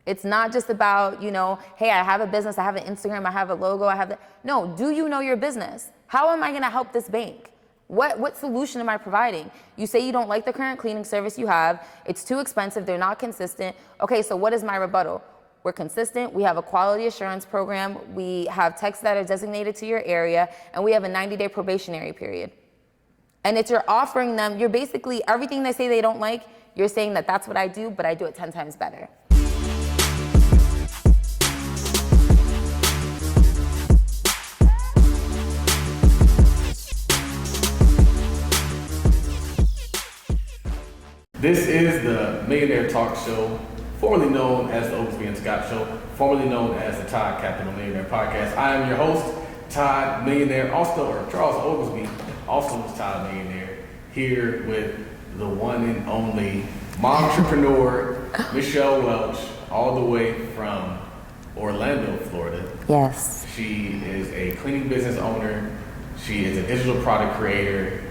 It's not just about, hey, I have a business, I have an Instagram, I have a logo, I have that. No, do you know your business? How am I gonna help this bank? What solution am I providing? You say you don't like the current cleaning service you have, it's too expensive, they're not consistent. Okay, so what is my rebuttal? We're consistent, we have a quality assurance program, we have techs that are designated to your area, and we have a 90-day probationary period. And it's you're offering them, you're basically, everything they say they don't like, you're saying that that's what I do, but I do it 10 times better. This is the Millionaire Talk Show, formerly known as the Oglesby and Scott Show, formerly known as the Todd Capital Millionaire Podcast. I am your host, Todd Millionaire, or Charles Oglesby, also was Todd Millionaire, here with the one and only entrepreneur, Michelle Welch, all the way from Orlando, Florida. Yes. She is a cleaning business owner. She is a digital product creator.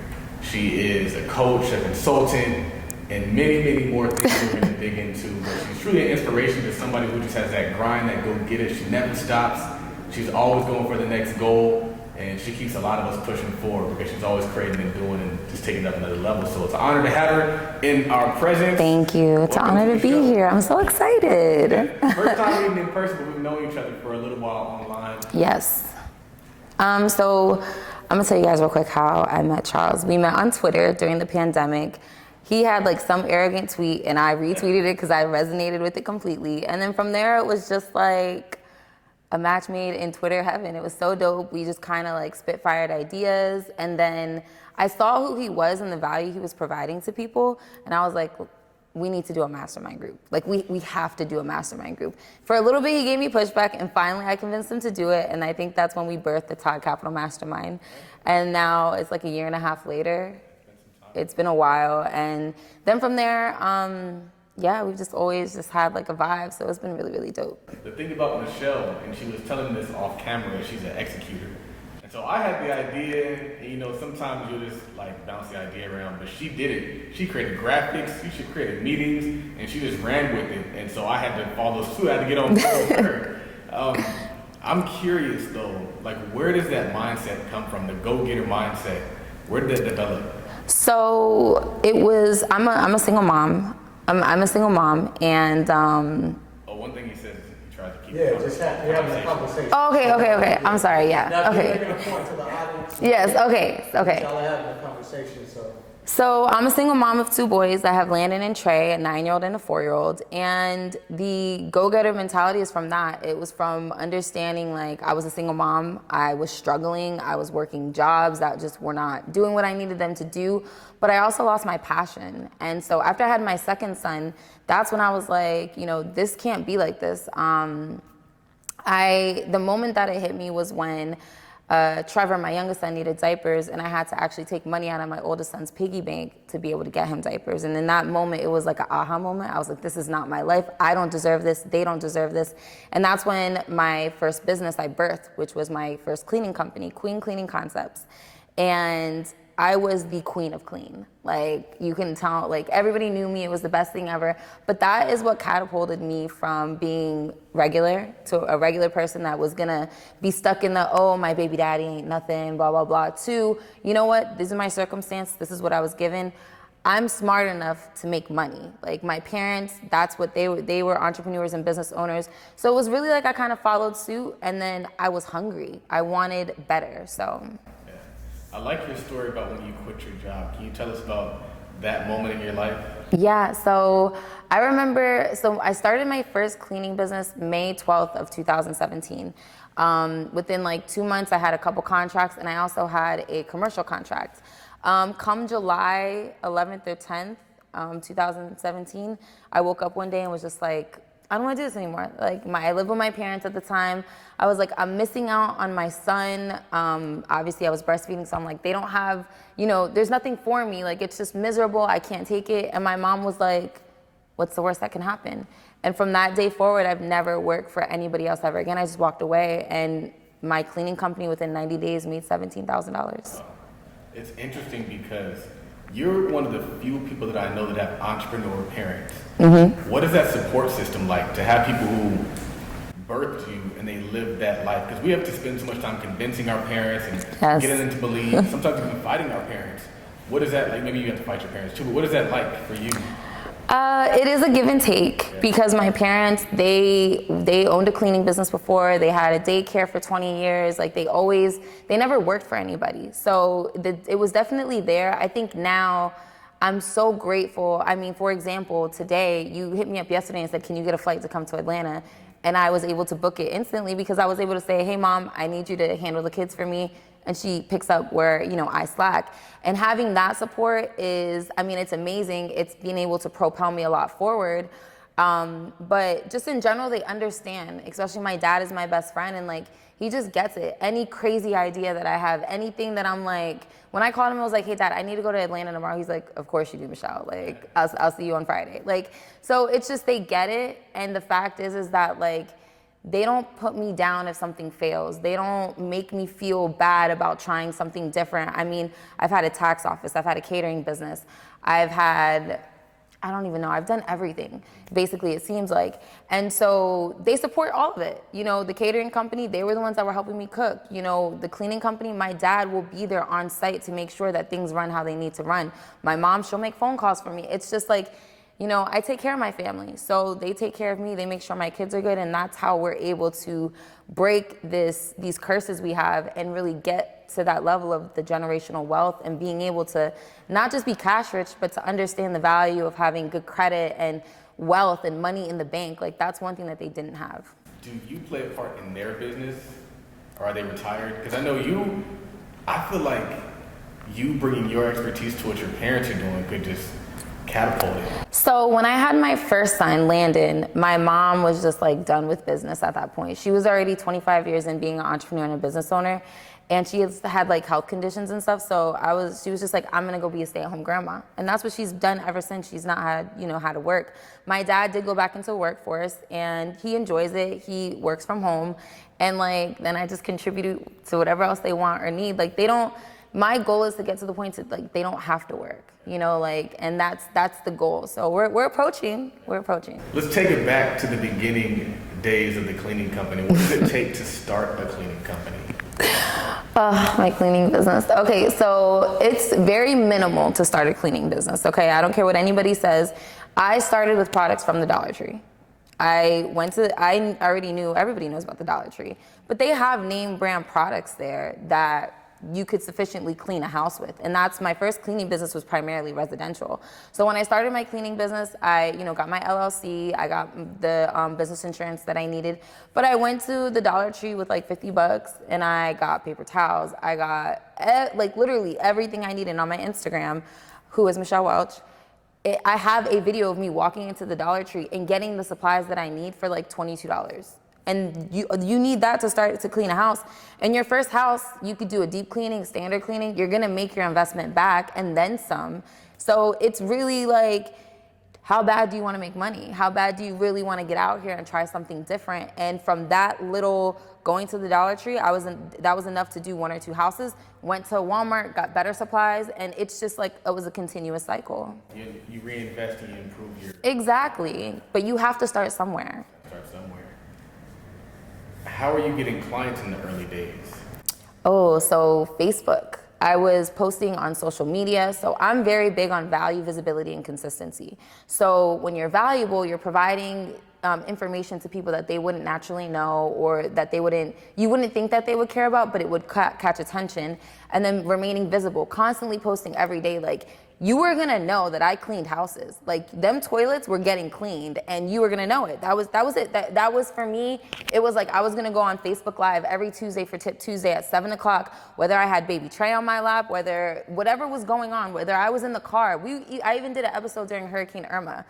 She is a coach, a consultant, and many, many more things we're going to dig into. But she's truly an inspiration to somebody who just has that grind, that go-getter. She never stops. She's always going for the next goal, and she keeps a lot of us pushing forward because she's always creating and doing and just taking it up another level. So it's an honor to have her in our presence. Thank you. It's an honor to be here. I'm so excited. First time meeting in person, but we've known each other for a little while online. Yes. So I'm going to tell you guys real quick how I met Charles. We met on Twitter during the pandemic. He had like some arrogant tweet and I retweeted it because I resonated with it completely. And then from there, it was just like a match made in Twitter heaven. It was so dope. We just kind of like spitfired ideas. And then I saw who he was and the value he was providing to people. And I was like, we need to do a mastermind group. Like we have to do a mastermind group. For a little bit, he gave me pushback and finally I convinced him to do it. And I think that's when we birthed the Todd Capital Mastermind. And now it's like a year and a half later. It's been a while, and then from there, we've just always just had like a vibe, so it's been really, really dope. The thing about Michelle, and she was telling this off camera, she's an executor. And so I had the idea, and sometimes you'll just like bounce the idea around, but she did it. She created graphics, she created meetings, and she just ran with it. And so I had to follow suit, I had to get on board with her. I'm curious though, like where does that mindset come from, the go-getter mindset? Where did that develop? So it was, I'm a single mom. I'm a single mom, and one thing he says is he tries to keep you're having a conversation. Oh, okay. I'm sorry. Yeah. Now, okay. You're making a point to the audience. Yes. Okay. Y'all are having a conversation, so. So I'm a single mom of 2 boys. I have Landon and Trey, a 9-year-old and a 4-year-old. And the go-getter mentality is from that. It was from understanding like I was a single mom. I was struggling. I was working jobs that just were not doing what I needed them to do. But I also lost my passion. And so after I had my second son, that's when I was like, this can't be like this. The moment that it hit me was when Trevor, my youngest son, needed diapers, and I had to actually take money out of my oldest son's piggy bank to be able to get him diapers. And in that moment, it was like an aha moment. I was like, this is not my life. I don't deserve this. They don't deserve this. And that's when my first business I birthed, which was my first cleaning company, Queen Cleaning Concepts. And I was the queen of clean. Like, you can tell, like, everybody knew me. It was the best thing ever. But that is what catapulted me from being regular to a regular person that was gonna be stuck in the, oh, my baby daddy ain't nothing, blah, blah, blah, to, you know what, this is my circumstance, this is what I was given. I'm smart enough to make money. Like, my parents, that's what they were entrepreneurs and business owners. So it was really like I kind of followed suit, and then I was hungry. I wanted better, so. I like your story about when you quit your job. Can you tell us about that moment in your life? Yeah, so I remember, I started my first cleaning business May 12th of 2017. Within like 2 months, I had a couple contracts, and I also had a commercial contract. Come July 11th or 10th, 2017, I woke up one day and was just like, I don't want to do this anymore. Like, I lived with my parents at the time. I was like, I'm missing out on my son. Obviously, I was breastfeeding, so I'm like, they don't have, there's nothing for me. Like, it's just miserable. I can't take it. And my mom was like, what's the worst that can happen? And from that day forward, I've never worked for anybody else ever again. I just walked away, and my cleaning company within 90 days made $17,000. It's interesting because you're one of the few people that I know that have entrepreneur parents. What is that support system like to have people who birthed you and they live that life? Because we have to spend so much time convincing our parents and getting them to believe, sometimes even fighting our parents. What is that like? Maybe you have to fight your parents too, but what is that like for you? It is a give and take because my parents, they owned a cleaning business before. They had a daycare for 20 years. Like they never worked for anybody. So it was definitely there. I think now I'm so grateful. I mean, for example, today you hit me up yesterday and said, can you get a flight to come to Atlanta? And I was able to book it instantly because I was able to say, hey mom, I need you to handle the kids for me. And she picks up where, I slack. And having that support is, I mean, it's amazing. It's being able to propel me a lot forward. But just in general, they understand, especially my dad is my best friend and like, he just gets it. Any crazy idea that I have, anything that I'm like, when I called him, I was like, hey dad, I need to go to Atlanta tomorrow. He's like, of course you do, Michelle. Like, I'll see you on Friday. Like, so it's just, they get it. And the fact is that like, they don't put me down if something fails. They don't make me feel bad about trying something different. I mean, I've had a tax office, I've had a catering business, I've had, I don't even know, I've done everything, basically, it seems like. And so they support all of it. The catering company, they were the ones that were helping me cook. The cleaning company, my dad will be there on site to make sure that things run how they need to run. My mom, she'll make phone calls for me. It's just like, I take care of my family, so they take care of me, they make sure my kids are good, and that's how we're able to break these curses we have and really get to that level of the generational wealth and being able to not just be cash rich, but to understand the value of having good credit and wealth and money in the bank. Like, that's one thing that they didn't have. Do you play a part in their business, or are they retired? Because I feel like you bringing your expertise to what your parents are doing could just catapulted. So when I had my first son, Landon, my mom was just like done with business at that point. She was already 25 years in being an entrepreneur and a business owner, and she had like health conditions and stuff. So she was just like, I'm gonna go be a stay-at-home grandma, and that's what she's done ever since. She's not had how to work. My dad did go back into the workforce, and he enjoys it. He works from home, and like then I just contribute to whatever else they want or need. Like they don't. My goal is to get to the point that like they don't have to work, and that's the goal. So we're approaching. Let's take it back to the beginning days of the cleaning company. What does it take to start a cleaning company? My cleaning business. Okay, so it's very minimal to start a cleaning business. Okay, I don't care what anybody says. I started with products from the Dollar Tree. I already knew, everybody knows about the Dollar Tree, but they have name brand products there that you could sufficiently clean a house with. And that's my first cleaning business was primarily residential. So when I started my cleaning business, I got my LLC, I got the business insurance that I needed, but I went to the Dollar Tree with like $50 and I got paper towels. I got like literally everything I needed. On my Instagram, who is Michelle Welch, I have a video of me walking into the Dollar Tree and getting the supplies that I need for like $22. And you need that to start to clean a house. In your first house, you could do a deep cleaning, standard cleaning. You're gonna make your investment back and then some. So it's really like, how bad do you wanna make money? How bad do you really wanna get out here and try something different? And from that little going to the Dollar Tree, that was enough to do 1 or 2 houses. Went to Walmart, got better supplies, and it's just like, it was a continuous cycle. You reinvest and you improve your... Exactly, but you have to start somewhere. How are you getting clients in the early days? Oh, so Facebook. I was posting on social media. So I'm very big on value, visibility, and consistency. So when you're valuable, you're providing information to people that they wouldn't naturally know, or that you wouldn't think that they would care about, but it would catch attention. And then remaining visible, constantly posting every day. Like, you were gonna know that I cleaned houses. Like, them toilets were getting cleaned and you were gonna know it. That was it. That was for me. It was like I was gonna go on Facebook Live every Tuesday for Tip Tuesday at 7 o'clock, whether I had baby Trey on my lap, whatever was going on, whether I was in the car. I even did an episode during Hurricane Irma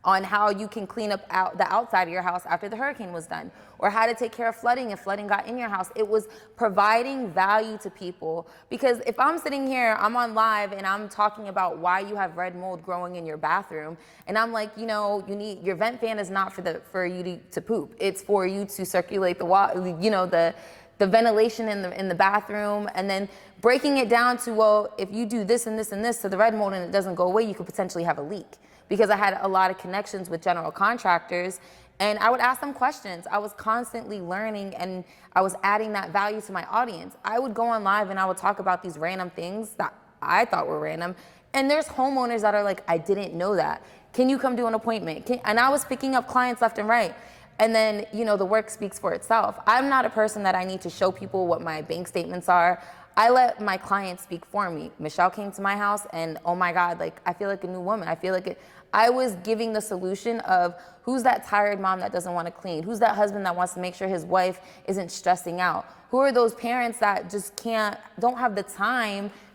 on how you can clean up the outside of your house after the hurricane was done, or how to take care of flooding if flooding got in your house. It was providing value to people, because if I'm sitting here, I'm on live and I'm talking about why you have red mold growing in your bathroom, and I'm like, your vent fan is not for you to poop. It's for you to circulate the water, the ventilation in the bathroom, and then breaking it down to, well, if you do this and this and this to the red mold and it doesn't go away, you could potentially have a leak. because I had a lot of connections with general contractors. And I would ask them questions. I was constantly learning, and I was adding that value to my audience. I would go on live and I would talk about these random things that I thought were random. And there's homeowners that are like, I didn't know that. Can you come do an appointment? And I was picking up clients left and right. And then, you know, the work speaks for itself. I'm not a person that I need to show people what my bank statements are. I let my clients speak for me. Michelle came to my house and, oh my God, like, I feel like a new woman. I feel like I was giving the solution of who's that tired mom that doesn't want to clean? Who's that husband that wants to make sure his wife isn't stressing out? Who are those parents that just don't have the time